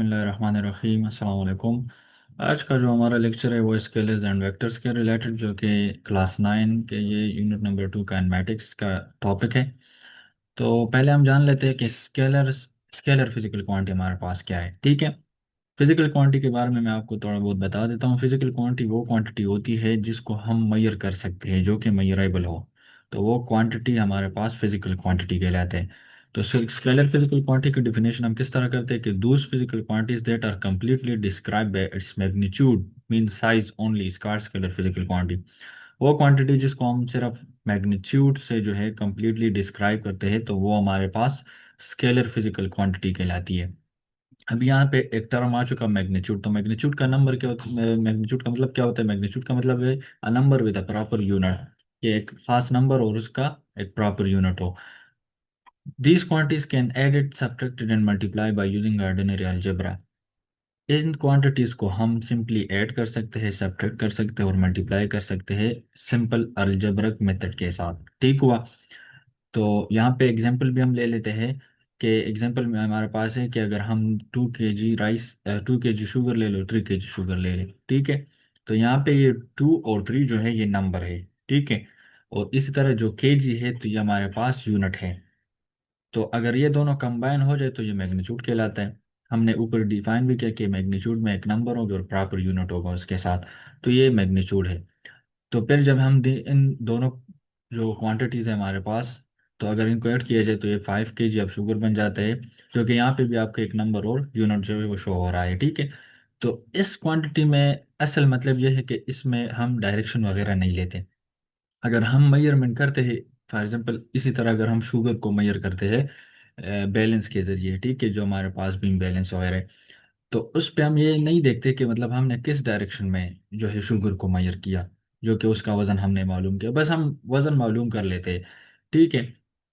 बिस्मिल्लाहिर्रहमानिर्रहीम अस्सलाम वालेकुम। आज का जो हमारा लेक्चर है वो स्केलर्स एंड वेक्टर्स के रिलेटेड, जो कि क्लास 9 के ये यूनिट नंबर 2 काइनेमेटिक्स का टॉपिक है। तो पहले हम जान लेते हैं कि स्केलर फिजिकल क्वांटिटी हमारे पास क्या है। ठीक है, फिजिकल क्वांटिटी के बारे में मैं आपको थोड़ा बहुत बता देता हूँ। फिजिकल क्वांटिटी वो क्वांटिटी होती है जिसको हम मेजर कर सकते हैं, जो कि मेजरेबल हो। तो वो क्वांटिटी हमारे पास फिजिकल क्वांटिटी कहलाते हैं। तो स्केलर फिजिकल क्वांटिटी की डिफिनेशन हम किस तरह करते हैं कि those physical quantities that are completely describe by its magnitude mean size only is called scalar physical quantity. वो क्वांटिटी जिसको हम सिर्फ मैग्नीट्यूड से जो है कंप्लीटली डिस्क्राइब करते हैं, तो वो हमारे पास स्केलर फिजिकल क्वांटिटी कहलाती है। अब यहाँ पे एक टर्म आ चुका मैग्नीट्यूड। तो मैग्नीट्यूड का नंबर क्या होता है, मैग्नीट्यूड का मतलब क्या होता है? मैग्नीट्यूड का मतलब है a number with a proper unit, कि एक खास नंबर और उसका एक प्रॉपर यूनिट हो। These quantities can added subtracted and multiply by using ordinary algebra. इन क्वांटिटीज को हम सिंपली ऐड कर सकते हैं, सब्ट्रैक्ट कर सकते हैं और मल्टीप्लाई कर सकते हैं सिंपल अलजेब्रिक मेथड के साथ। ठीक हुआ। तो यहाँ पे एग्जांपल भी हम ले लेते हैं कि एग्जांपल में हमारे पास है कि अगर हम 2 kg राइस, 2 kg शुगर ले लो, 3 kg शुगर ले लें। ठीक है, तो यहाँ पे ये 2 और 3 जो है ये नंबर है। ठीक है, और इसी तरह जो केजी है तो ये हमारे पास यूनिट है। तो अगर ये दोनों कंबाइन हो जाए तो ये मैग्नीट्यूड कहलाता है। हमने ऊपर डिफाइन भी किया कि मैग्नीट्यूड में एक नंबर होगा और प्रॉपर यूनिट होगा उसके साथ, तो ये मैग्नीट्यूड है। तो फिर जब हम इन दोनों जो क्वांटिटीज़ है हमारे पास, तो अगर इनको ऐड किया जाए तो ये 5 kg अब शुगर बन जाता है, जो कि यहाँ पे भी आपका एक नंबर और यूनिट जो है वो शो हो रहा है। ठीक है, तो इस क्वांटिटी में असल मतलब ये है कि इसमें हम डायरेक्शन वगैरह नहीं लेते। अगर हम मेजरमेंट करते हैं, फॉर एग्जांपल इसी तरह अगर हम शुगर को मेजर करते हैं बैलेंस के जरिए, ठीक है, जो हमारे पास बीम बैलेंस वगैरह है, तो उस पे हम ये नहीं देखते कि मतलब हमने किस डायरेक्शन में जो है शुगर को मेजर किया, जो कि उसका वजन हमने मालूम किया, बस हम वजन मालूम कर लेते हैं। ठीक है,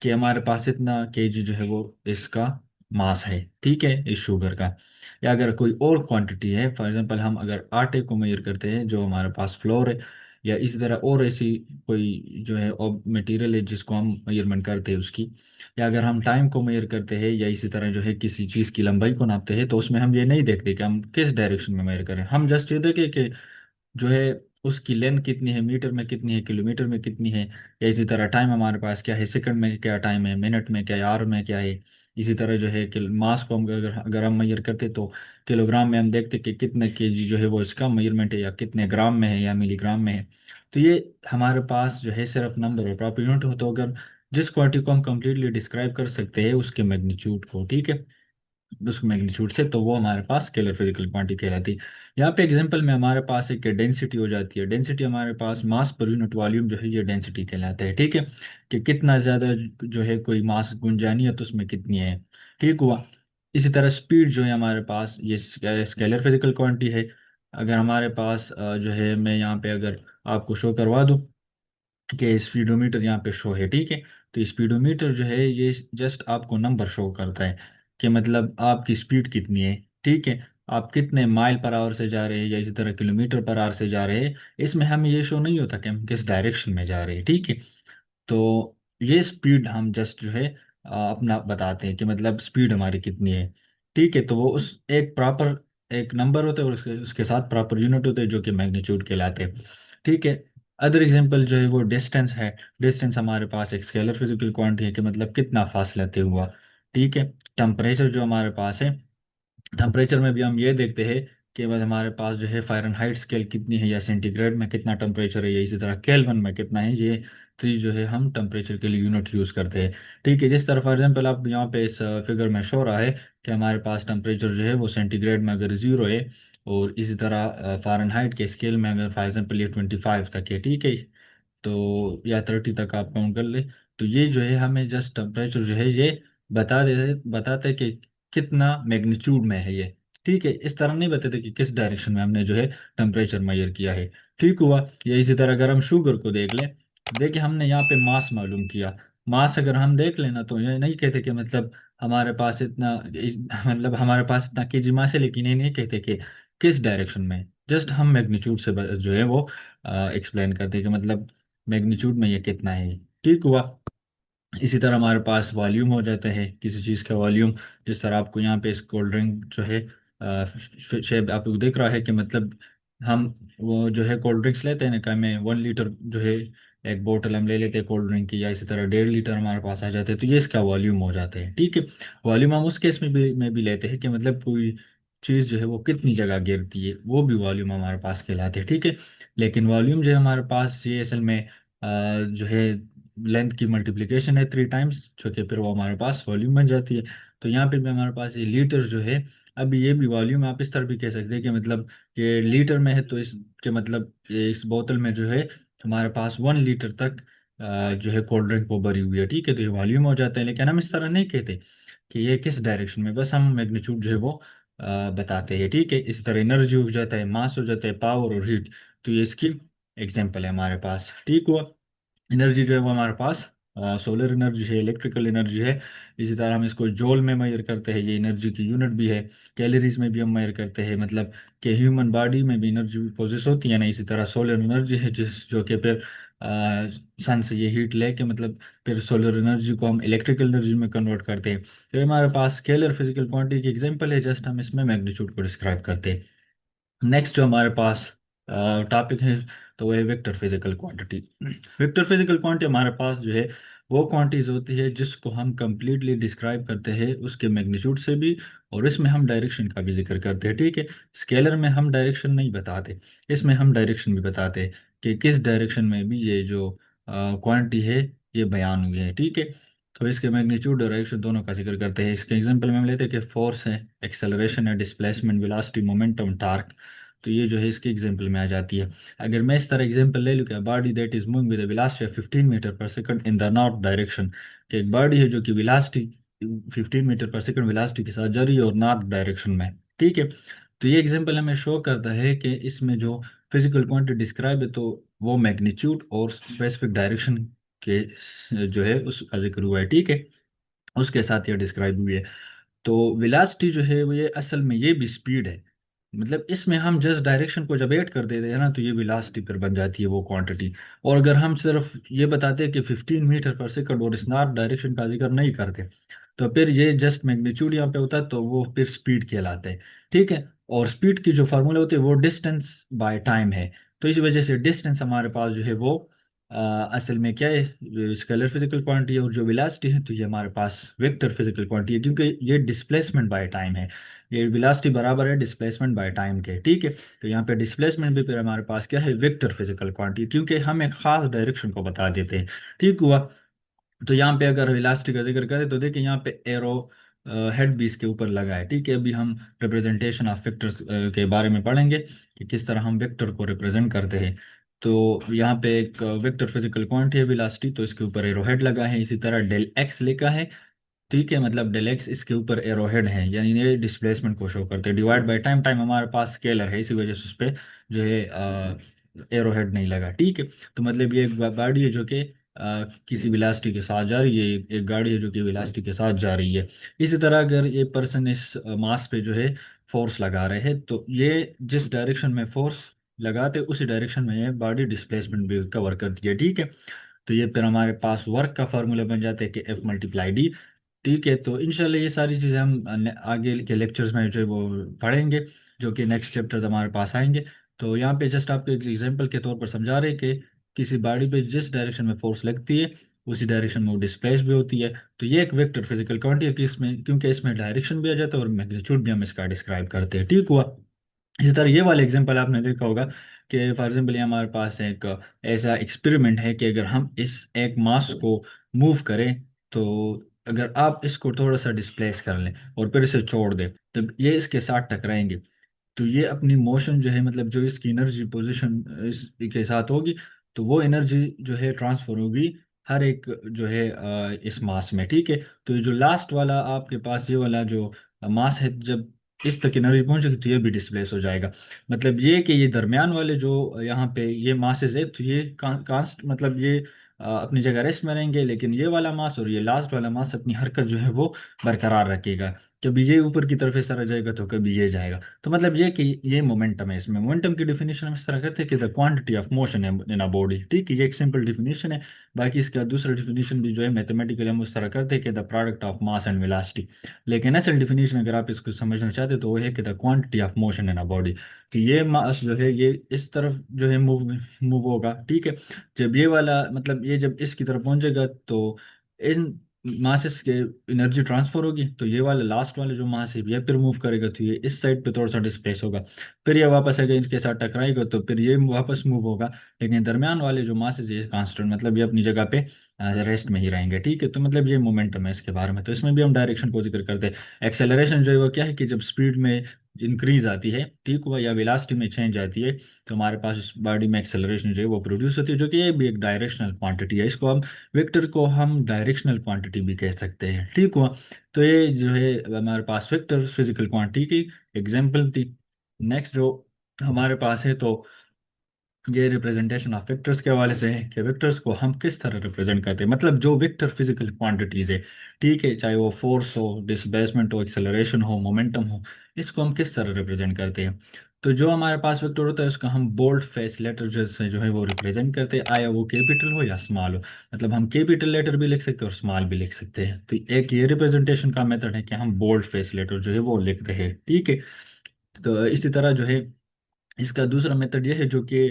कि हमारे पास इतना केजी जो है वो इसका मास है, ठीक है, इस शुगर का। या अगर कोई और क्वांटिटी है, फॉर एग्जांपल हम अगर आटे को मेजर करते हैं जो हमारे पास फ्लोर है, या इसी तरह और ऐसी कोई जो है मटेरियल है जिसको हम मेजरमेंट करते हैं उसकी, या अगर हम टाइम को मेजर करते हैं या इसी तरह जो है किसी चीज़ की लंबाई को नापते हैं, तो उसमें हम ये नहीं देखते कि हम किस डायरेक्शन में मेजर करें। हम जस्ट ये देखें कि जो है उसकी लेंथ कितनी है, मीटर में कितनी है, किलोमीटर में कितनी है, या इसी तरह टाइम हमारे पास क्या है, सेकंड में क्या टाइम है, मिनट में क्या है, आवर में क्या है। इसी तरह जो है कि मास को हम अगर अगर हम मेजर करते तो किलोग्राम में हम देखते कि कितने केजी जो है वो इसका मेजरमेंट है, या कितने ग्राम में है या मिलीग्राम में है। तो ये हमारे पास जो है सिर्फ नंबर और प्रॉपर यूनिट हो। तो अगर जिस क्वांटिटी को हम कंप्लीटली डिस्क्राइब कर सकते हैं उसके मैग्नीट्यूड को, ठीक है, उस मैग्नीट्यूड से, तो वो हमारे पास स्केलर फिजिकल क्वांटिटी कहलाती है। यहाँ पे एग्जांपल में हमारे पास एक डेंसिटी हो जाती है। डेंसिटी हमारे पास मास पर यूनिट वॉल्यूम जो है ये डेंसिटी कहलाता है। ठीक है, कि कितना ज़्यादा जो है कोई मास गुंजानी है तो उसमें कितनी है। ठीक हुआ। इसी तरह स्पीड जो है हमारे पास ये स्केलर फिजिकल क्वांटिटी है। अगर हमारे पास जो है मैं यहाँ पे अगर आपको शो करवा दूँ कि स्पीडोमीटर यहाँ पे शो है, ठीक है, तो स्पीडोमीटर जो है ये जस्ट आपको नंबर शो करता है कि मतलब आपकी स्पीड कितनी है। ठीक है, आप कितने माइल पर आवर से जा रहे हैं या इसी तरह किलोमीटर पर आवर से जा रहे हैं। इसमें हमें ये शो नहीं होता कि हम किस डायरेक्शन में जा रहे हैं। ठीक है, तो ये स्पीड हम जस्ट जो है अपना बताते हैं कि मतलब स्पीड हमारी कितनी है। ठीक है, तो वो उस एक प्रॉपर एक नंबर होता है और उसके उसके साथ प्रॉपर यूनिट होते हैं जो कि मैग्नीट्यूड कहलाते हैं। ठीक है, अदर एग्जांपल जो है वो डिस्टेंस है। डिस्टेंस हमारे पास एक स्केलर फिजिकल क्वांटिटी है कि मतलब कितना फासला तय हुआ। ठीक है, टेम्परेचर जो हमारे पास है, टेम्परेचर में भी हम ये देखते हैं कि बस हमारे पास जो है फ़ारेनहाइट स्केल कितनी है, या सेंटीग्रेड में कितना टेम्परेचर है, या इसी तरह केल्विन में कितना है। ये थ्री जो है हम टेम्परेचर के लिए यूनिट यूज़ करते हैं। ठीक है, जिस तरह फॉर एग्जांपल आप यहाँ पे इस फिगर में शो रहा है कि हमारे पास टेम्परेचर जो है वो सेंटीग्रेड में अगर 0 है, और इसी तरह फ़ारेनहाइट के स्केल में अगर फॉर एग्जांपल ये 25 तक है, ठीक है, तो या 30 तक आप काउंट कर ले। तो ये जो है हमें जस्ट टेम्परेचर जो है ये बताते कि कितना मैग्नीट्यूड में है ये। ठीक है, इस तरह नहीं बताते कि किस डायरेक्शन में हमने जो है टेम्परेचर मेजर किया है। ठीक हुआ। या इसी तरह अगर हम शुगर को देख लें, देखिए हमने यहाँ पे मास मालूम किया। मास अगर हम देख लेना तो ये नहीं कहते कि मतलब हमारे पास इतना मतलब हमारे पास इतना केजी मास है, लेकिन ये नहीं कहते कि किस डायरेक्शन में। जस्ट हम मैग्नीट्यूड से जो है वो एक्सप्लेन करते हैं कि मतलब मैग्नीट्यूड में ये कितना है। ठीक हुआ। इसी तरह हमारे पास वॉल्यूम हो जाता है किसी चीज़ का वॉल्यूम। जिस तरह आपको यहाँ पे इस कोल्ड ड्रिंक जो है शेप आपको दिख रहा है कि मतलब हम वो जो है कोल्ड ड्रिंक्स लेते हैं ना, का में 1 लीटर जो है एक बोतल हम ले लेते हैं कोल्ड ड्रिंक की, या इसी तरह 1.5 लीटर हमारे पास आ जाते हैं, तो ये इसका वॉल्यूम हो जाता है। ठीक है, वॉल्यूम हम उस केस में भी लेते हैं कि मतलब कोई चीज़ जो है वो कितनी जगह गिरती है, वो भी वॉल्यूम हमारे पास कहलाते हैं। ठीक है, लेकिन वॉल्यूम जो है हमारे पास ये असल में जो है लेंथ की मल्टीप्लिकेशन है 3 टाइम्स, जो कि फिर वो हमारे पास वॉल्यूम बन जाती है। तो यहाँ पे भी हमारे पास ये लीटर जो है, अब ये भी वॉल्यूम आप इस तरह भी कह सकते हैं कि मतलब ये लीटर में है, तो इसके मतलब ये इस बोतल में जो है हमारे पास 1 लीटर तक जो है कोल्ड ड्रिंक वो भरी हुई है। ठीक है, तो ये वॉल्यूम हो जाता है, लेकिन हम इस तरह नहीं कहते कि ये किस डायरेक्शन में, बस हम मैग्नीट्यूड जो है वो बताते हैं। ठीक है, इसी तरह एनर्जी हो जाता है, मास हो जाता है, पावर और हीट। तो ये इसकी एग्जाम्पल है हमारे पास। ठीक हुआ, एनर्जी जो है वो हमारे पास सोलर एनर्जी है, इलेक्ट्रिकल एनर्जी है। इसी तरह हम इसको जूल में मेजर करते हैं, ये एनर्जी की यूनिट भी है। कैलोरीज में भी हम मेजर करते हैं, मतलब कि ह्यूमन बॉडी में भी एनर्जी प्रोसेस होती है ना, इसी तरह सोलर एनर्जी है जिस जो कि फिर सन से ये हीट लेके मतलब फिर सोलर एनर्जी को हम इलेक्ट्रिकल एनर्जी में कन्वर्ट करते हैं। तो ये हमारे पास स्केलर फिजिकल क्वांटिटी की एग्जांपल है, जस्ट हम इसमें मैग्नीट्यूड को डिस्क्राइब करते हैं। नेक्स्ट जो हमारे पास टॉपिक है, तो वो है vector physical quantity. Vector physical quantity हमारे पास जो है वो क्वांटिटीज होती है जिसको हम कंप्लीटली डिस्क्राइब करते हैं उसके मैग्नीट्यूड से भी, और इसमें हम डायरेक्शन का भी जिक्र करते हैं। ठीक है, स्केलर में हम डायरेक्शन नहीं बताते, इसमें हम डायरेक्शन भी बताते हैं कि किस डायरेक्शन में भी ये जो क्वांटिटी है ये बयान हुई है। ठीक है, तो इसके मैग्नीट्यूड और डायरेक्शन दोनों का जिक्र करते हैं। इसके एग्जांपल में हम लेते हैं कि फोर्स है, एक्सेलरेशन है, डिस्प्लेसमेंट, वेलोसिटी, मोमेंटम, टार्क। तो ये जो है इसके एग्जांपल में आ जाती है। अगर मैं इस तरह एग्जांपल ले लूँ कि body that is moving with a velocity of 15 metre per second in the north direction, कि एक बॉडी है जो कि velocity 15 metre per second velocity के साथ जा रही है और नॉर्थ डायरेक्शन में। ठीक है, तो ये एग्जांपल हमें शो करता है कि इसमें जो फिजिकल क्वांटिटी डिस्क्राइब है, तो वो मैग्नीट्यूड और स्पेसिफिक डायरेक्शन के जो है उसका जिक्र हुआ है। ठीक है, उसके साथ ये डिस्क्राइब हुई है। तो वेलोसिटी जो है वो ये असल में ये भी स्पीड है, मतलब इसमें हम जस्ट डायरेक्शन को जब ऐड कर देते हैं ना, तो ये वेलोसिटी पर बन जाती है वो क्वांटिटी। और अगर हम सिर्फ ये बताते हैं कि 15 मीटर पर सेकंड और इस नॉर्थ डायरेक्शन का जिक्र नहीं करते, तो फिर ये जस्ट मैग्नीट्यूड यहाँ पे होता है, तो वो फिर स्पीड कहलाता है। ठीक है, और स्पीड की जो फार्मूला होती है वो डिस्टेंस बाय टाइम है। तो इस वजह से डिस्टेंस हमारे पास जो है वो असल में क्या है, स्केलर फिजिकल क्वांटिटी है, और जो वेलोसिटी है तो ये हमारे पास वेक्टर फिजिकल क्वांटिटी है, क्योंकि ये डिस्प्लेसमेंट बाय टाइम है। ये वेलोसिटी बराबर है डिस्प्लेसमेंट बाय टाइम के। ठीक है, तो यहाँ पे डिस्प्लेसमेंट भी फिर हमारे पास क्या है, वेक्टर फिजिकल क्वांटिटी, क्योंकि हम एक खास डायरेक्शन को बता देते हैं। ठीक हुआ, तो यहाँ पे अगर वेलोसिटी का जिक्र करें तो देखिए यहाँ पे एरो हेड भी इसके ऊपर लगा है। ठीक है, अभी हम रिप्रेजेंटेशन ऑफ वेक्टर्स के बारे में पढ़ेंगे कि किस तरह हम वेक्टर को रिप्रेजेंट करते हैं। तो यहाँ पे एक वेक्टर फिजिकल क्वांटिटी है वेलोसिटी, तो इसके ऊपर एरो हेड लगा है, इसी तरह डेल एक्स लिखा है। ठीक है, मतलब डेल एक्स इसके ऊपर एरो हेड है, यानी ये डिस्प्लेसमेंट को शो करते हैं। डिवाइड बाय टाइम, टाइम हमारे पास स्केलर है, इसी वजह से उस पर जो है एरो हेड नहीं लगा। ठीक है, तो मतलब ये एक गाड़ी है जो कि किसी वेलोसिटी के साथ जा रही है, एक गाड़ी है जो कि वेलोसिटी के साथ जा रही है। इसी तरह अगर ये पर्सन इस मास पे जो है फोर्स लगा रहे हैं, तो ये जिस डायरेक्शन में फोर्स लगाते उसी डायरेक्शन में ये बॉडी डिस्प्लेसमेंट भी कवर करती है। ठीक है, तो ये फिर हमारे पास वर्क का फॉर्मूला बन जाता है कि एफ मल्टीप्लाई डी। ठीक है, तो इंशाल्लाह ये सारी चीज़ें हम आगे के लेक्चर्स में जो है वो पढ़ेंगे, जो कि नेक्स्ट चैप्टर्स हमारे पास आएंगे। तो यहाँ पे जस्ट आपको एक एग्जांपल के तौर पर समझा रहे कि किसी बॉडी पे जिस डायरेक्शन में फोर्स लगती है उसी डायरेक्शन में वो डिस्प्लेस भी होती है। तो ये एक वेक्टर फिजिकल क्वांटिटी है कि इसमें, क्योंकि इसमें डायरेक्शन भी आ जाता है और मैग्नीट्यूड भी हम इसका डिस्क्राइब करते हैं। ठीक हुआ, इसी तरह ये वाला एग्जांपल आपने देखा होगा कि फॉर एग्जांपल ये हमारे पास एक ऐसा एक्सपेरिमेंट है कि अगर हम इस एक मास को मूव करें, तो अगर आप इसको थोड़ा सा डिस्प्लेस कर लें और फिर इसे छोड़ दें, तो ये इसके साथ टकराएंगे। तो ये अपनी मोशन जो है, मतलब जो इसकी एनर्जी पोजीशन इसके साथ होगी, तो वो एनर्जी जो है ट्रांसफर होगी हर एक जो है इस मास में। ठीक है, तो ये जो लास्ट वाला आपके पास ये वाला जो मास है, जब इस तक एनर्जी पहुंचेगी तो ये भी डिस्प्लेस हो जाएगा। मतलब ये कि ये दरमियान वाले जो यहाँ पे ये मासेस है, तो ये कांस्ट मतलब ये अपनी जगह रेस्ट में रहेंगे, लेकिन ये वाला मास और ये लास्ट वाला मास अपनी हरकत जो है वो बरकरार रखेगा। कभी ये ऊपर की तरफ इस तरह जाएगा तो कभी ये जाएगा। तो मतलब ये कि ये मोमेंटम है। इसमें मोमेंटम की डेफिनेशन हम इस तरह करते हैं कि the quantity of motion in a body. ठीक है, ये एक सिंपल डेफिनेशन है। बाकी इसका दूसरा डेफिनेशन भी जो है मैथमेटिकली हम उस तरह करते हैं कि the product of mass and velocity. लेकिन असल डेफिनेशन अगर आप इसको समझना चाहते हो तो वो है कि the quantity of motion in a body, कि ये मास जो है ये इस तरफ जो है मूव मूव होगा। ठीक है, जब ये वाला मतलब ये जब इसकी तरफ पहुंचेगा तो इन मासेस के एनर्जी ट्रांसफर होगी, तो ये वाला लास्ट वाला जो मास है ये फिर मूव करेगा तो ये इस साइड पे थोड़ा सा डिस्प्लेस होगा। फिर ये वापस अगर इनके साथ टकराएगा तो फिर ये वापस मूव होगा। लेकिन दरमियान वाले जो मासेस ये कांस्टेंट, मतलब ये अपनी जगह पे रेस्ट में ही रहेंगे। ठीक है, तो मतलब ये मोमेंटम है इसके बारे में। तो इसमें भी हम डायरेक्शन को जिक्र करते हैं। एक्सेलरेशन जो है वो क्या है कि जब स्पीड में इंक्रीज आती है, ठीक हुआ, या वेलोसिटी में चेंज आती है, तो हमारे पास उस बॉडी में एक्सेलरेशन जो है वो प्रोड्यूस होती है, जो कि ये भी एक डायरेक्शनल क्वांटिटी है। इसको हम वेक्टर को हम डायरेक्शनल क्वांटिटी भी कह सकते हैं। ठीक हुआ, तो ये जो है हमारे पास वेक्टर फिजिकल क्वांटिटी की एग्जांपल थी। नेक्स्ट जो हमारे पास है, तो ये रिप्रेजेंटेशन ऑफ वेक्टर्स के हवाले से है कि वेक्टर्स को हम किस तरह रिप्रेजेंट करते हैं। मतलब जो वेक्टर फिजिकल क्वांटिटीज है, ठीक है, चाहे वो फोर्स हो, डिस्प्लेसमेंट हो, एक्सेलरेशन हो, मोमेंटम हो, इसको हम किस तरह रिप्रेजेंट करते हैं। तो जो हमारे पास वेक्टर होता है उसका हम बोल्ड फेस लेटर से जो है वो रिप्रेजेंट करते हैं, आया वो कैपिटल हो या स्मॉल हो। मतलब हम कैपिटल लेटर भी लिख सकते हैं और स्मॉल भी लिख सकते हैं। तो एक ये रिप्रेजेंटेशन का मेथड है कि हम बोल्ड फेस लेटर जो है वो लिखते हैं। ठीक है, तो इसी तरह जो है इसका दूसरा मेथड ये है जो कि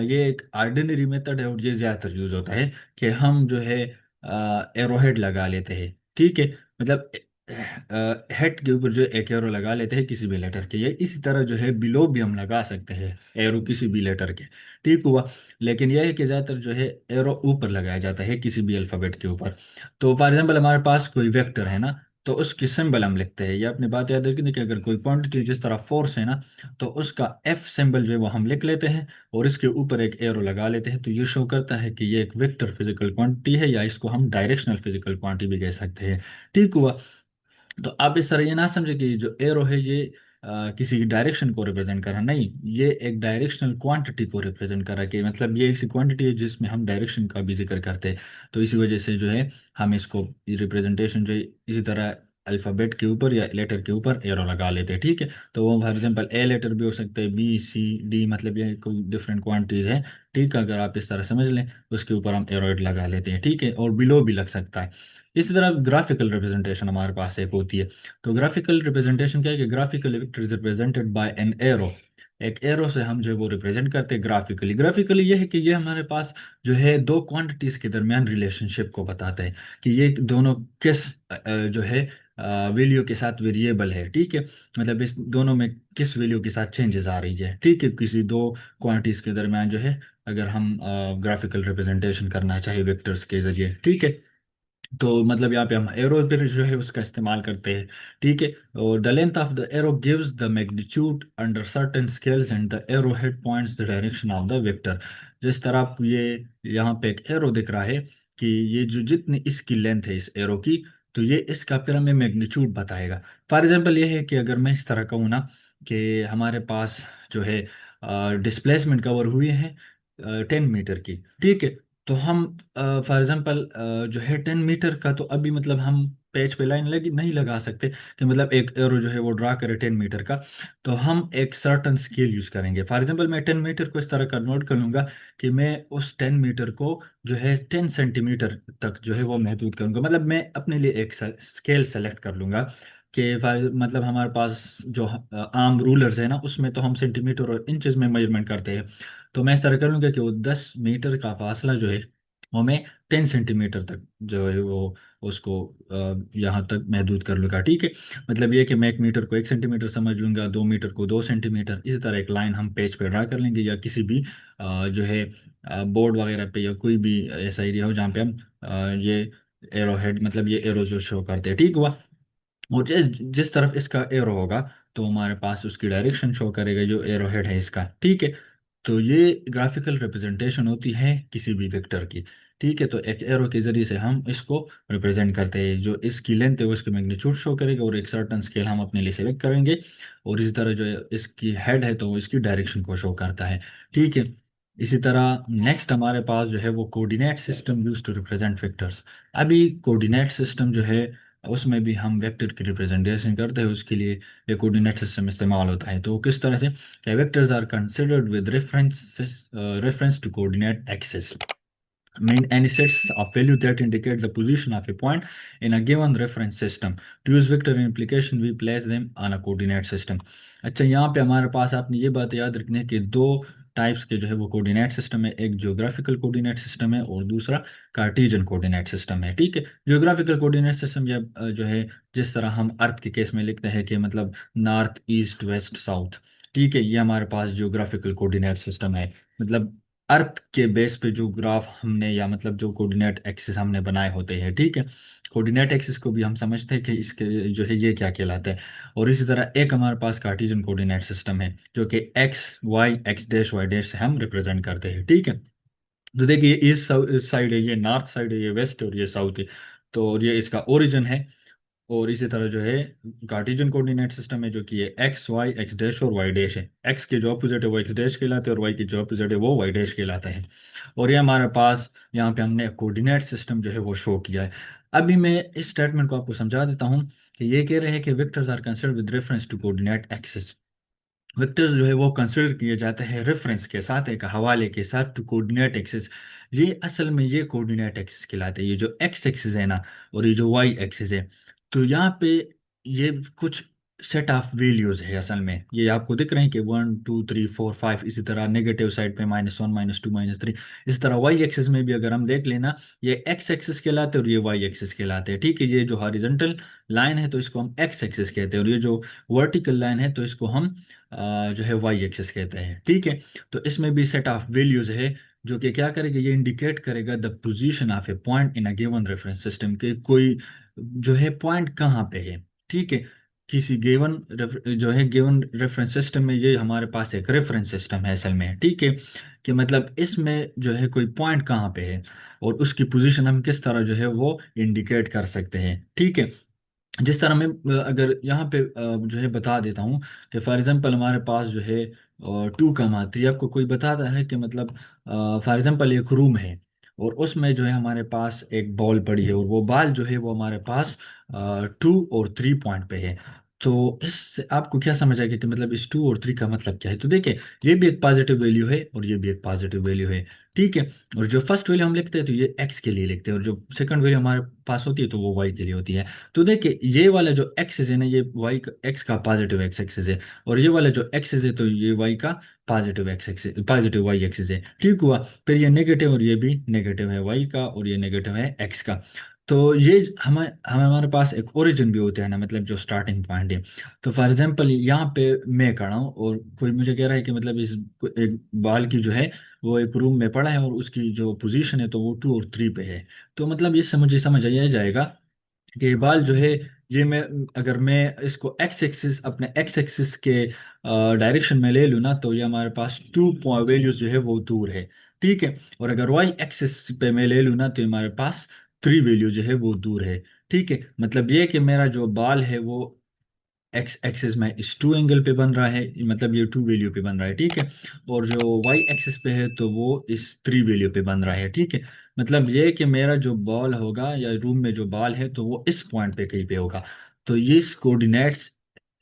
ये एक आर्डिनरी मेथड है और ये ज़्यादातर यूज होता है कि हम जो है एरोहेड लगा लेते हैं। ठीक है, मतलब हेड के ऊपर जो एक एरो लगा लेते हैं किसी भी लेटर के। ये इसी तरह जो है बिलो भी हम लगा सकते हैं एरो किसी भी लेटर के। ठीक हुआ, लेकिन यह है कि ज़्यादातर जो है एरो ऊपर लगाया जाता है किसी भी अल्फ़ाबेट के ऊपर। तो फॉर एग्जाम्पल हमारे पास कोई वेक्टर है ना, तो उसकी सिंबल हम लिखते हैं। ये अपनी बात याद रखनी कि अगर कोई क्वांटिटी जिस तरह फोर्स है ना, तो उसका एफ सिंबल जो है वो हम लिख लेते हैं और इसके ऊपर एक एरो लगा लेते हैं, तो ये शो करता है कि ये एक वेक्टर फिजिकल क्वांटिटी है, या इसको हम डायरेक्शनल फिजिकल क्वांटिटी भी कह सकते हैं। ठीक हुआ, तो आप इस तरह ये ना समझे कि जो एरो है ये किसी डायरेक्शन को रिप्रेजेंट कर रहा है। नहीं, ये एक डायरेक्शनल क्वांटिटी को रिप्रेजेंट कर रहा है, कि मतलब ये ऐसी क्वांटिटी है जिसमें हम डायरेक्शन का भी जिक्र करते हैं। तो इसी वजह से जो है हम इसको रिप्रेजेंटेशन जो है इसी तरह अल्फ़ाबेट के ऊपर या लेटर के ऊपर एरो लगा लेते हैं। ठीक है, तो वो फॉर एग्जांपल ए लेटर भी हो सकते हैं, बी सी डी, मतलब ये कोई डिफरेंट क्वांटिटीज है। ठीक है, अगर आप इस तरह समझ लें उसके ऊपर हम एरोइड लगा लेते हैं। ठीक है, और बिलो भी लग सकता है। इसी तरह ग्राफिकल रिप्रेजेंटेशन हमारे पास एक होती है। तो ग्राफिकल रिप्रेजेंटेशन क्या है कि graphical vector is represented by an arrow. एक एरो से हम जो है वो रिप्रेजेंट करते हैं ग्राफिकली। ग्राफिकली ये है कि ये हमारे पास जो है दो क्वांटिटीज के दरमियान रिलेशनशिप को बताता है कि ये दोनों किस जो है वैल्यू के साथ वेरिएबल है। ठीक है, मतलब इस दोनों में किस वैल्यू के साथ चेंजेस आ रही है। ठीक है, किसी दो क्वांटिटीज के दरमियान जो है अगर हम ग्राफिकल रिप्रेजेंटेशन करना चाहे वेक्टर्स के जरिए। ठीक है, तो मतलब यहाँ पे हम एरो पे जो है उसका इस्तेमाल करते हैं। ठीक है, और the length of the arrow gives the magnitude under certain scales and the arrow head points the direction of the vector. जिस तरह आप ये यहाँ पे एक एरो दिख रहा है कि ये जो जितनी इसकी लेंथ है इस एरो की, तो ये इसका फिर हमें मैग्नीट्यूड बताएगा। फॉर एग्जाम्पल ये है कि अगर मैं इस तरह कहूँ ना कि हमारे पास जो है डिस्प्लेसमेंट कवर हुई है 10 मीटर की। ठीक है, तो हम फॉर एग्जांपल जो है 10 मीटर का, तो अभी मतलब हम पेज पे लाइन लगी नहीं लगा सकते कि मतलब एक एरो जो है वो ड्रा करे 10 मीटर का। तो हम एक सर्टन स्केल यूज करेंगे। फॉर एग्जांपल मैं 10 मीटर को इस तरह का नोट कर लूंगा कि मैं उस 10 मीटर को जो है 10 सेंटीमीटर तक जो है वो महदूद करूंगा। मतलब मैं अपने लिए एक स्केल सेलेक्ट कर लूंगा कि मतलब हमारे पास जो आम रूलर्स है ना उसमें तो हम सेंटीमीटर और इंचेस में मेजरमेंट करते हैं। तो मैं इस तरह करूँगा कि वो 10 मीटर का फासला जो है वो मैं 10 सेंटीमीटर तक जो है वो उसको यहाँ तक महदूद कर लूँगा। ठीक है, मतलब ये कि मैं 1 मीटर को 1 सेंटीमीटर समझ लूँगा, 2 मीटर को 2 सेंटीमीटर, इसी तरह एक लाइन हम पेज पे ड्रा कर लेंगे, या किसी भी जो है बोर्ड वगैरह पे या कोई भी ऐसा एरिया हो जहाँ पे हम ये एरो हेड, मतलब ये एरो जो शो करते हैं। ठीक हुआ, और जिस जिस तरफ इसका एरो होगा तो हमारे पास उसकी डायरेक्शन शो करेगा जो एरो हेड है इसका। ठीक है, तो ये ग्राफिकल रिप्रेजेंटेशन होती है किसी भी वेक्टर की। ठीक है, तो एक एरो के जरिए से हम इसको रिप्रेजेंट करते हैं। जो इसकी लेंथ है वो इसके मैग्नीट्यूड शो करेगा और एक सर्टन स्केल हम अपने लिए सेलेक्ट करेंगे, और इसी तरह जो है इसकी हेड है तो वो इसकी डायरेक्शन को शो करता है। ठीक है, इसी तरह नेक्स्ट हमारे पास जो है वो coordinate system use to represent vectors. अभी कोऑर्डिनेट सिस्टम जो है उसमें भी हम वेक्टर की रिप्रेजेंटेशन करते हैं, उसके लिए ये कोऑर्डिनेट सिस्टम इस्तेमाल होता है। तो किस तरह से, कि vectors are considered with reference to coordinate axis mean any sets of value that indicate the position of a point in a given reference system. To use vector implication, we place them on a coordinate system. अच्छा, यहाँ पे हमारे पास आपने ये बात याद रखनी है कि दो टाइप्स के जो है वो कोऑर्डिनेट सिस्टम है, एक जियोग्राफिकल कोऑर्डिनेट सिस्टम है और दूसरा कार्टेशियन कोऑर्डिनेट सिस्टम है। ठीक है, जियोग्राफिकल कोऑर्डिनेट सिस्टम या जो है, जिस तरह हम अर्थ के केस में लिखते हैं कि मतलब नॉर्थ ईस्ट वेस्ट साउथ, ठीक है, ये हमारे पास जियोग्राफिकल कोऑर्डिनेट सिस्टम है। मतलब अर्थ के बेस पे जो ग्राफ हमने या मतलब जो कोऑर्डिनेट एक्सिस हमने बनाए होते हैं, ठीक है, कोऑर्डिनेट एक्सिस को भी हम समझते हैं कि इसके जो है ये क्या कहलाता है। और इसी तरह एक हमारे पास कार्टेशियन कोऑर्डिनेट सिस्टम है जो कि X Y X dash Y dash से हम रिप्रेजेंट करते हैं। ठीक है, तो देखिए ये ईस्ट साइड है, ये नॉर्थ साइड है, ये वेस्ट और ये साउथ है। तो और ये इसका ओरिजिन है। और इसी तरह जो है कार्टेशियन कोऑर्डिनेट सिस्टम है जो कि ये एक्स वाई एक्स डैश और वाई डैश है। एक्स के जो ऑपोजिट है वो एक्स डैश कहलाते हैं और वाई की जो ऑपोजिट है वो वाई डैश कहलाता है। और ये हमारे पास यहाँ पे हमने कोऑर्डिनेट सिस्टम जो है वो शो किया है। अभी मैं इस स्टेटमेंट को आपको समझा देता हूँ कि ये कह रहे हैं कि vectors are considered with reference to coordinate axis. Vectors जो है वो कंसिडर किए जाते हैं रेफरेंस के साथ, एक हवाले के साथ, टू कोऑर्डिनेट एक्सिस। ये असल में ये कोऑर्डिनेट एक्सिस कहलाते हैं, ये जो एक्स एक्सिस है ना और ये जो वाई एक्सिस है। तो यहाँ पे ये कुछ सेट ऑफ वैल्यूज है असल में, ये आपको दिख रहे हैं कि 1 2 3 4 5, इसी तरह नेगेटिव साइड पे -1 -2 -3। इस तरह वाई एक्सिस में भी अगर हम देख लेना, ये एक्स एक्सिस कहलाते हैं और ये वाई एक्सिस कहलाते हैं। ठीक है, ये जो हॉरिजॉन्टल लाइन है तो इसको हम एक्स एक्सिस कहते हैं और ये जो वर्टिकल लाइन है तो इसको हम जो है वाई एक्सिस कहते हैं। ठीक है, तो इसमें भी सेट ऑफ वैल्यूज है जो कि क्या करेगा, ये इंडिकेट करेगा the position of A point in a given reference system, के कोई जो है पॉइंट कहाँ पे है। ठीक है, किसी गिवन जो है गिवन रेफरेंस सिस्टम में, ये हमारे पास एक रेफरेंस सिस्टम है असल में। ठीक है, कि मतलब इसमें जो है कोई पॉइंट कहाँ पे है और उसकी पोजीशन हम किस तरह जो है वो इंडिकेट कर सकते हैं। ठीक है, जिस तरह मैं अगर यहाँ पे जो है बता देता हूँ कि फॉर एग्जांपल हमारे पास जो है 2 3 आपको कोई बताता है कि मतलब फॉर एग्जांपल एक रूम है और उसमें जो है हमारे पास एक बॉल पड़ी है और वो बॉल जो है वो हमारे पास 2 और 3 पॉइंट पे है। तो इस आपको क्या समझ आएगा कि मतलब इस 2 और 3 का मतलब क्या है। तो देखिए, ये भी एक पॉजिटिव वैल्यू है और ये भी एक पॉजिटिव वैल्यू है। ठीक है, और जो फर्स्ट वैल्यू हम लिखते हैं तो ये एक्स के लिए लिखते हैं और जो सेकंड वैल्यू हमारे पास होती है तो वो वाई के लिए होती है। तो देखिए ये वाला जो एक्सिस है ना, ये वाई का एक्स का पॉजिटिव एक्स एक्सिस है और ये वाला जो एक्सिस है तो ये वाई का positive X axis positive Y axis है। ठीक हुआ, फिर ये नेगेटिव और ये भी नेगेटिव है वाई का और ये नेगेटिव है एक्स का। तो ये हमारे पास एक ओरिजिन भी होता है ना, मतलब जो स्टार्टिंग पॉइंट है। तो फॉर एग्जांपल यहाँ पे मैं खड़ा हूँ और कोई मुझे कह रहा है कि मतलब इस एक बाल की जो है वो एक रूम में पड़ा है और उसकी जो पोजीशन है तो वो 2 और 3 पे है। तो मतलब ये मुझे समझ आ जाएगा कि बाल जो है, ये मैं अगर मैं इसको एक्स एक्सिस अपने एक्स एक्सिस के डायरेक्शन में ले लूँ ना तो ये हमारे पास 2 वैल्यूज जो है वो दूर है। ठीक है, और अगर वाई एक्सिस पे मैं ले लूँ ना तो ये हमारे पास 3 वैल्यू जो है वो दूर है। ठीक है, मतलब ये कि मेरा जो बाल है वो एक्स एक्सिस में इस 2 एंगल पे बन रहा है, मतलब ये 2 वैल्यू पे बन रहा है। ठीक है, और जो वाई एक्सिस पे है तो वो इस 3 वैल्यू पे बन रहा है। ठीक है, मतलब ये कि मेरा जो बॉल होगा या रूम में जो बॉल है तो वो इस पॉइंट पे कहीं पे होगा। तो इस कोऑर्डिनेट्स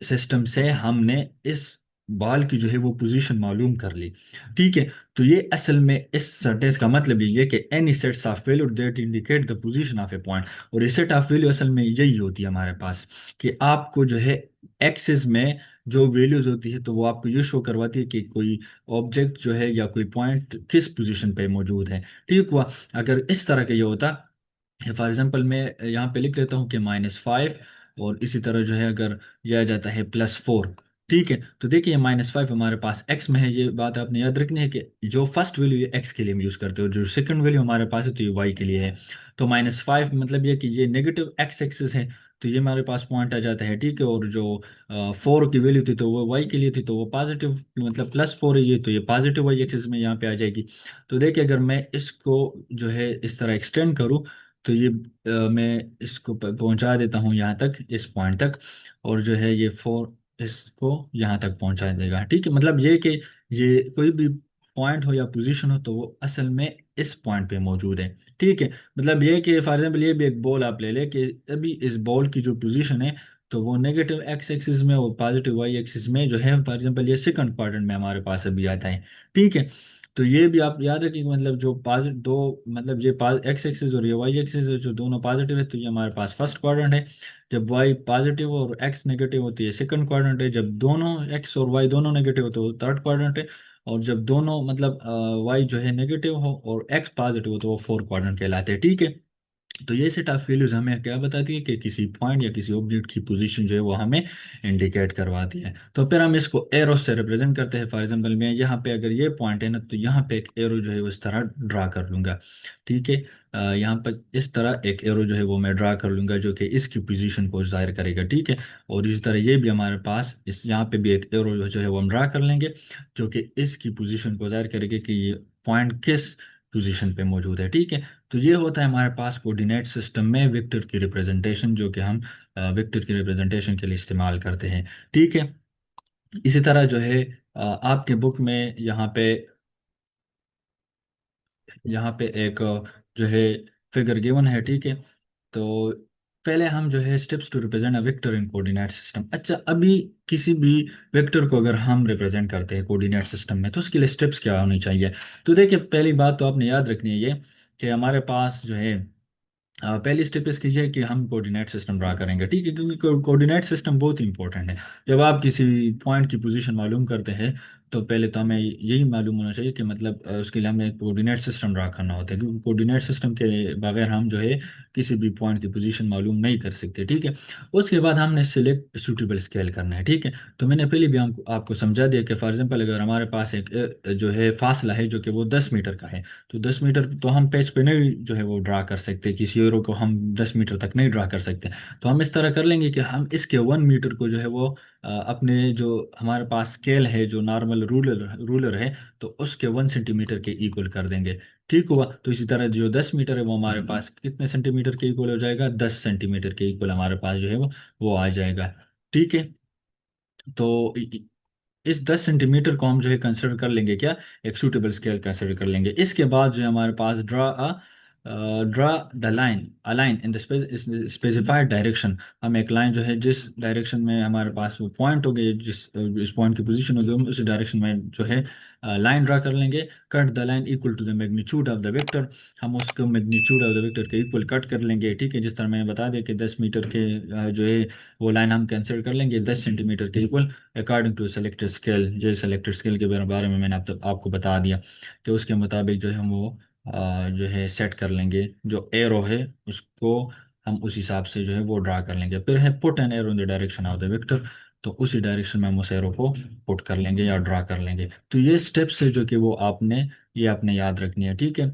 सिस्टम से हमने इस बॉल की जो है वो पोजीशन मालूम कर ली। ठीक है, तो ये असल में इस सेंटेंस का मतलब ये है कि any sets of value that indicate the position of A point. और ये सेट ऑफ वैल्यू असल में यही होती है हमारे पास कि आपको जो है एक्सिस में जो वैल्यूज होती है तो वो आपको ये शो करवाती है कि कोई ऑब्जेक्ट जो है या कोई पॉइंट किस पोजीशन पे मौजूद है। ठीक हुआ, अगर इस तरह का ये होता, फॉर एग्जांपल मैं यहाँ पे लिख लेता हूँ कि -5 और इसी तरह जो है अगर यह आ जाता है +4। ठीक है, तो देखिए -5 हमारे पास एक्स में है, ये बात आपने याद रखनी है कि जो फर्स्ट वैल्यू ये एक्स के लिए हम यूज़ करते हो, जो सेकंड वैल्यू हमारे पास है तो ये वाई के लिए है। तो -5 मतलब ये कि ये नेगेटिव एक्स एक्सिस है तो ये हमारे पास पॉइंट आ जाता है। ठीक है, और जो 4 की वैल्यू थी तो वो वाई के लिए थी तो वो पॉजिटिव मतलब +4 है ये, तो ये पॉजिटिव वाई एक्सिस में यहाँ पे आ जाएगी। तो देखिए अगर मैं इसको जो है इस तरह एक्सटेंड करूँ तो ये मैं इसको पहुंचा देता हूँ यहाँ तक, इस पॉइंट तक, और जो है ये 4 इसको यहाँ तक पहुंचा देगा। ठीक है, मतलब ये कि ये कोई भी पॉइंट हो या पोजीशन हो तो वो असल में इस पॉइंट पे मौजूद है। ठीक है, मतलब ये कि फॉर एग्जाम्पल ये भी एक बॉल आप ले लें कि अभी इस बॉल की जो पोजीशन है, तो वो नेगेटिव एक्स एक्सिस में और पॉजिटिव वाई एक्सिस में जो है, फॉर एग्जाम्पल ये सेकंड क्वाड्रेंट में हमारे पास अभी आता है। ठीक है, तो ये भी आप याद रखिए कि मतलब जो पॉजिटिव दो, मतलब ये एक्स एक्सिस और ये वाई एक्सिस है, जो दोनों पॉजिटिव है तो ये हमारे पास फर्स्ट क्वाड्रेंट है। जब वाई पॉजिटिव और एक्स नेगेटिव होती है सेकंड क्वाड्रेंट है। जब दोनों एक्स और वाई दोनों नेगेटिव हो तो थर्ड क्वाड्रेंट है। और जब दोनों मतलब वाई जो है नेगेटिव हो और एक्स पॉजिटिव हो तो वो फोर्थ क्वाड्रेंट कहलाते हैं। ठीक है, तो ये सेट ऑफ वैल्यूज हमें क्या बताती है कि किसी पॉइंट या किसी ऑब्जेक्ट की पोजीशन जो है वो हमें इंडिकेट करवाती है। तो फिर हम इसको एरो से रिप्रेजेंट करते हैं। फॉर एग्जांपल मैं यहाँ पे अगर ये पॉइंट है ना, तो यहाँ पे एक एरो जो है वो इस तरह ड्रा कर लूंगा। ठीक है, यहाँ पर इस तरह एक एरो जो है वो मैं ड्रा कर लूंगा जो कि इसकी पोजीशन को जाहिर करेगा। ठीक है, और इसी तरह ये भी हमारे पास इस यहाँ पे भी एक एरो जो है वो हम ड्रा कर लेंगे जो कि इसकी पोजीशन को जाहिर करेगा कि ये पॉइंट किस पोजीशन पे मौजूद है। ठीक है, तो ये होता है हमारे पास कोऑर्डिनेट सिस्टम में वेक्टर की रिप्रेजेंटेशन, जो कि हम वेक्टर की रिप्रेजेंटेशन के लिए इस्तेमाल करते हैं। ठीक है, इसी तरह जो है आपके बुक में यहाँ पे एक जो है फिगर गिवन है। ठीक है, तो पहले हम जो है steps to represent a vector in coordinate system. अच्छा, अभी किसी भी वेक्टर को अगर हम रिप्रेजेंट करते हैं कोऑर्डिनेट सिस्टम में तो उसके लिए स्टेप्स क्या होनी चाहिए। तो देखिए, पहली बात तो आपने याद रखनी है ये कि हमारे पास जो है पहली स्टेप इसकी ये है कि हम कोऑर्डिनेट सिस्टम ड्रा करेंगे। ठीक है, क्योंकि कोऑर्डिनेट सिस्टम बहुत इंपॉर्टेंट है। जब आप किसी पॉइंट की पोजीशन मालूम करते हैं तो पहले तो हमें यही मालूम होना चाहिए कि मतलब उसके लिए हमें कोऑर्डिनेट सिस्टम ड्रा करना होता है, क्योंकि कोऑर्डिनेट सिस्टम के बगैर हम जो है किसी भी पॉइंट की पोजीशन मालूम नहीं कर सकते। ठीक है, उसके बाद हमने सिलेक्ट सूटेबल स्केल करना है। ठीक है, तो मैंने पहले भी हमको आपको समझा दिया कि फॉर एग्जांपल अगर हमारे पास एक जो है फासला है जो कि वो 10 मीटर का है, तो 10 मीटर तो हम पेज पे नहीं जो है वो ड्रा कर सकते, किसी एरो को हम 10 मीटर तक नहीं ड्रा कर सकते। तो हम इस तरह कर लेंगे कि हम इसके 1 मीटर को जो है वो अपने जो हमारे पास स्केल है, जो नॉर्मल रूलर रूलर है, तो उसके 1 सेंटीमीटर के इक्वल कर देंगे। ठीक हुआ, तो इसी तरह जो 10 मीटर है वो हमारे पास कितने सेंटीमीटर के इक्वल हो जाएगा, 10 सेंटीमीटर के इक्वल हमारे पास जो है वो आ जाएगा। ठीक है, तो इस 10 सेंटीमीटर को हम जो है कंसिडर कर लेंगे क्या, एक सूटेबल स्केल कंसिडर कर लेंगे। इसके बाद जो है हमारे पास draw the line align in the specified direction. हम एक लाइन जो है जिस डायरेक्शन में हमारे पास वो पॉइंट हो गए, जिस पॉइंट की पोजीशन होगी हम उस डायरेक्शन में जो है लाइन ड्रा कर लेंगे। Cut the line equal to the magnitude of the vector. हम उसको मैग्नीट्यूड ऑफ द वेक्टर के इक्वल कट कर लेंगे। ठीक है, जिस तरह मैंने बता दिया कि 10 मीटर के जो है वो लाइन हम कंसिडर कर लेंगे 10 सेंटीमीटर के equal according to selected scale. जो सेलेक्टेड स्केल के बारे में मैंने आपको बता दिया कि उसके मुताबिक जो है हम वो जो है सेट कर लेंगे। जो एरो है उसको हम उस हिसाब से जो है वो ड्रा कर लेंगे। फिर है put an arrow in the direction of the vector. तो उसी डायरेक्शन में हम उस एरो को पुट कर लेंगे या ड्रा कर लेंगे। तो ये स्टेप्स है जो कि वो आपने याद रखनी है। ठीक है,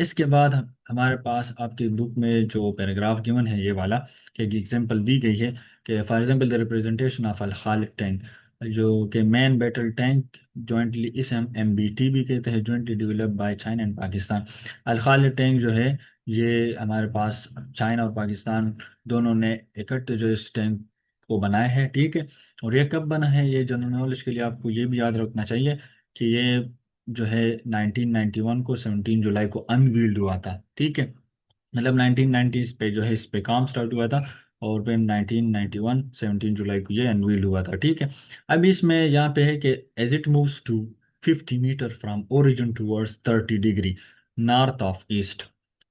इसके बाद हमारे पास आपकी बुक में जो पैराग्राफ गिवन है ये वाला, कि एक एग्जांपल दी गई है कि for example the representation of Al Khalid tank, जो कि मैन बैटल टैंक जॉइंटली, इसे हम MBT भी कहते हैं, jointly developed by China and Pakistan. Al Khalid tank जो है ये हमारे पास चाइना और पाकिस्तान दोनों ने इकट्ठे जो इस टैंक को बनाया है। ठीक है, और ये कब बना है, ये जनरल नॉलेज के लिए आपको ये भी याद रखना चाहिए कि ये जो है 1991 को 17 जुलाई को अनवील्ड हुआ था। ठीक है, मतलब 1990s पे जो है इस पे काम स्टार्ट हुआ था और फिर 1991 17 जुलाई को ये अनवील हुआ था। ठीक है, अब इसमें यहाँ पे है कि as it moves to 50 metre from origin towards 30 degree north of east.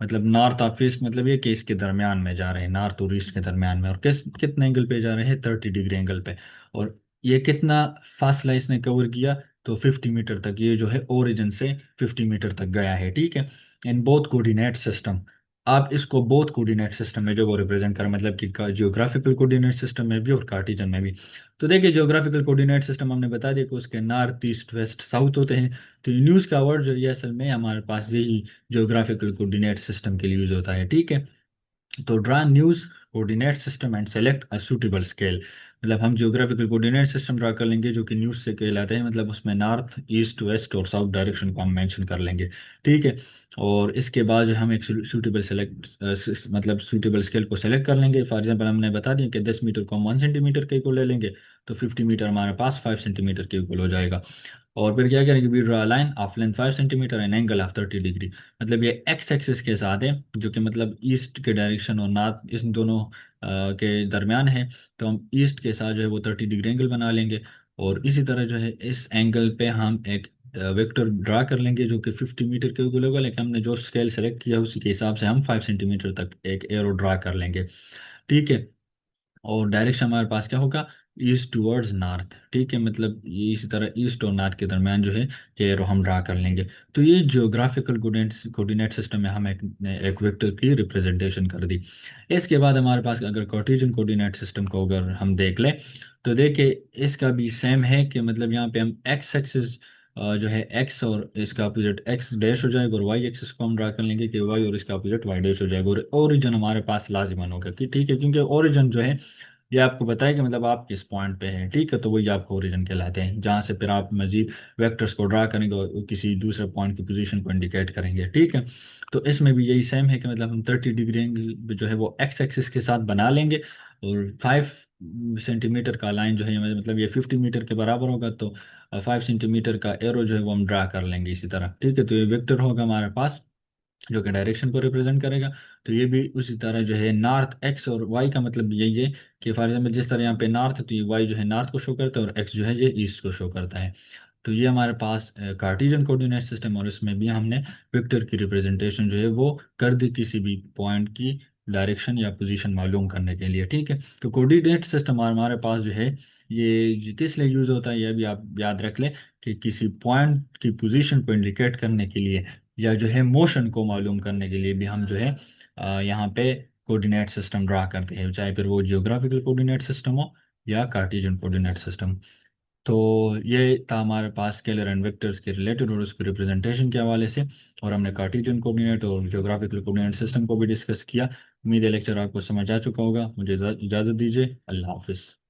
मतलब नॉर्थ ऑफ ईस्ट मतलब ये कि इसके दरमियान में जा रहे हैं, नॉर्थ और ईस्ट के दरमियान में, और कितने एंगल पे जा रहे हैं, 30 डिग्री एंगल पे। और ये कितना फासला इसने कवर किया, तो 50 मीटर तक, ये जो है ओरिजिन से 50 मीटर तक गया है। ठीक है, इन बोथ कोऑर्डिनेट सिस्टम। आप इसको बोथ कोऑर्डिनेट सिस्टम में जो वो रिप्रेजेंट कर, मतलब कि जियोग्राफिकल कोऑर्डिनेट सिस्टम में भी और कार्टेशियन में भी। तो देखिए, जियोग्राफिकल कोऑर्डिनेट सिस्टम हमने बता दिया कि उसके नॉर्थ ईस्ट वेस्ट साउथ होते हैं। तो न्यूज़ का वर्ड जो ये असल में हमारे पास यही जियोग्राफिकल कोऑर्डिनेट सिस्टम के लिए यूज होता है। ठीक है, तो draw news coordinate system and select a suitable scale. मतलब हम जियोग्राफिकल कोऑर्डिनेट सिस्टम ड्रा कर लेंगे जो कि न्यूज से कहलाते हैं, मतलब उसमें नॉर्थ ईस्ट वेस्ट और साउथ डायरेक्शन को हम मेंशन कर लेंगे। ठीक है, और इसके बाद जो हम एक सूटेबल सेलेक्ट मतलब सूटेबल स्केल को सेलेक्ट कर लेंगे। फॉर एग्जांपल हमने बता दिया कि 10 मीटर को हम 1 सेंटीमीटर के इक्वल ले लेंगे, तो 50 मीटर हमारे पास 5 सेंटीमीटर के इक्वल हो जाएगा। और फिर क्या करेंगे, we draw line of length 5 centimetre and angle of 30 degree. मतलब ये एक्स एक्सिस के साथ है, जो कि मतलब ईस्ट के डायरेक्शन और नॉर्थ, इस दोनों के दरमियान है। तो हम ईस्ट के साथ जो है वो 30 डिग्री एंगल बना लेंगे। और इसी तरह जो है इस एंगल पे हम एक वेक्टर ड्रा कर लेंगे जो कि 50 मीटर के ग्लोबल है, कि हमने जो स्केल सेलेक्ट किया उसी के हिसाब से हम 5 सेंटीमीटर तक एक एरो ड्रा कर लेंगे। ठीक है। और डायरेक्शन हमारे पास क्या होगा, ईस्ट टूवर्ड्स नॉर्थ। ठीक है, मतलब ये इसी तरह ईस्ट और नॉर्थ के दरमियान जो है ये एरो हम ड्रा कर लेंगे। तो ये जियोग्राफिकल कोऑर्डिनेट कोऑर्डिनेट सिस्टम में हम एक वेक्टर की रिप्रेजेंटेशन कर दी। इसके बाद हमारे पास अगर कार्टेशियन कोऑर्डिनेट सिस्टम को अगर हम देख लें, तो देखिए इसका भी सेम है कि मतलब यहाँ पे हम एक्स एक्सिस जो है एक्स और इसका अपोजिट एक्स डैश हो जाएगा, और वाई एक्सिस को हम ड्रा कर लेंगे कि वाई और इसका अपोजिट वाई डैश हो जाएगा। और ओरिजिन हमारे पास लाजिमन होगा कि ठीक है, क्योंकि ओरिजिन जो है ये आपको बताया कि मतलब आप किस पॉइंट पे हैं। ठीक है, तो वही आपको ओरिजिन कहलाते हैं, जहाँ से फिर आप मजीद वेक्टर्स को ड्रा करेंगे और किसी दूसरे पॉइंट की पोजीशन को इंडिकेट करेंगे। ठीक है, तो इसमें भी यही सेम है कि मतलब हम 30 डिग्री एंगल जो है वो एक्स एक्सिस के साथ बना लेंगे। और 5 सेंटीमीटर का लाइन जो है मतलब ये 50 मीटर के बराबर होगा, तो 5 सेंटीमीटर का एरो जो है वो हम ड्रा कर लेंगे इसी तरह। ठीक है, तो ये वेक्टर होगा हमारे पास जो कि डायरेक्शन को रिप्रेजेंट करेगा। तो ये भी उसी तरह जो है नॉर्थ एक्स और वाई का मतलब यही है कि फॉर एग्जाम्पल जिस तरह यहाँ पे नॉर्थ है, तो ये वाई जो है नॉर्थ को शो करता है और एक्स जो है ये ईस्ट को शो करता है। तो ये हमारे पास कार्टेशियन कोऑर्डिनेट सिस्टम, और इसमें भी हमने वेक्टर की रिप्रेजेंटेशन जो है वो कर दी किसी भी पॉइंट की डायरेक्शन या पोजीशन मालूम करने के लिए। ठीक है, तो कोऑर्डिनेट सिस्टम हमारे पास जो है ये किस लिए यूज़ होता है, यह भी आप याद रख लें कि किसी पॉइंट की पोजीशन को इंडिकेट करने के लिए या जो है मोशन को मालूम करने के लिए भी हम जो है यहाँ पे कोऑर्डिनेट सिस्टम ड्रा करते हैं, चाहे फिर वो जियोग्राफिकल कोऑर्डिनेट सिस्टम हो या कार्टेशियन कोऑर्डिनेट सिस्टम। तो ये था हमारे पास स्केलर एंड वेक्टर्स के रिलेटेड और उसके रिप्रेजेंटेशन के हवाले से। और हमने कार्टेशियन कोऑर्डिनेट और जियोग्राफिकल कोऑर्डिनेट सिस्टम को भी डिस्कस किया। उम्मीद है लेक्चर आपको समझ आ चुका होगा। मुझे इजाज़त दीजिए। अल्लाह हाफिज़।